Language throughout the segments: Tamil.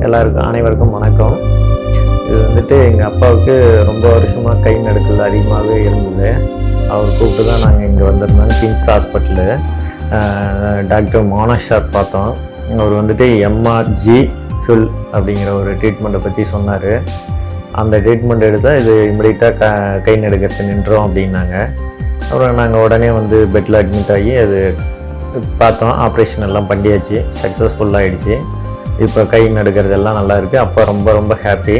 எல்லாருக்கும் அனைவருக்கும் வணக்கம். இது வந்துட்டு எங்கள் அப்பாவுக்கு ரொம்ப வருஷமாக கை நடுக்கல் அதிகமாகவே இருந்தது. அவர் கூப்பிட்டு தான் நாங்கள் இங்கே வந்திருந்தோம். கிங்ஸ் ஹாஸ்பிட்டலு டாக்டர் மோனஸ் சார் பார்த்தோம். அவர் வந்துட்டு எம்ஆர்ஜி ஃபுல் அப்படிங்கிற ஒரு ட்ரீட்மெண்ட்டை பற்றி சொன்னார். அந்த ட்ரீட்மெண்ட் எடுத்தால் இது இமிடியட்டாக கை நடுக்கிறது நின்றோம் அப்படின்னாங்க. அப்புறம் நாங்கள் உடனே வந்து பெட்டில் அட்மிட் ஆகி அது பார்த்தோம். ஆப்ரேஷன் எல்லாம் பண்ணியாச்சு, சக்ஸஸ்ஃபுல்லாகிடுச்சு. இப்போ கை நடுக்கிறதெல்லாம் நல்லா இருக்குது. அப்பா ரொம்ப ரொம்ப ஹாப்பி.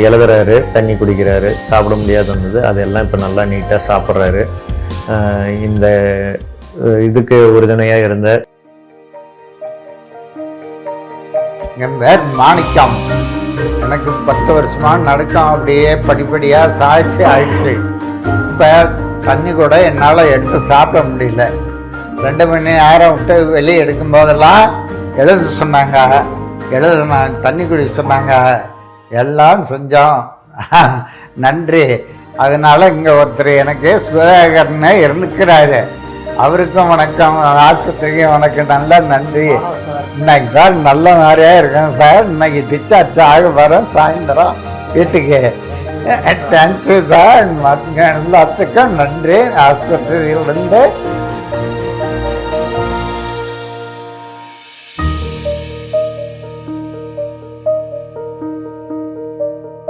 எழுதுறாரு, தண்ணி குடிக்கிறாரு, சாப்பிட முடியாது இருந்தது அதெல்லாம் இப்போ நல்லா நீட்டாக சாப்பிட்றாரு. இந்த இதுக்கு உறுதுணையாக இருந்த என் பேர் மாணிக்கம். எனக்கு 10 வருஷமாக நடக்கும் அப்படியே படிப்படியாக சாய்ச்சி ஆயிடுச்சு. இப்போ தண்ணி கூட என்னால் எடுத்து சாப்பிட முடியல. 2 மணி நேரம் விட்டு வெளியே எடுக்கும் போதெல்லாம் எழுத சொன்னாங்க, நான் தண்ணி குடிக்க சொன்னாங்க, எல்லாம் செஞ்சோம். நன்றி. அதனால் இங்கே ஒருத்தர் எனக்கு சுதாகர்னு இருக்கிறாரு, அவருக்கும் வணக்கம், ஆஸ்பத்திரிக்கும் வணக்கம். நல்லா நன்றி. இன்னைக்கு சார் நல்ல மாதிரியாக இருக்கேன் சார். இன்னைக்கு டிஸ்சார்ஜ் ஆக வரோம் சாயந்தரம் வீட்டுக்கு. Thanks sir. எல்லாத்துக்கும் நன்றி. ஆஸ்பத்திரியிலிருந்து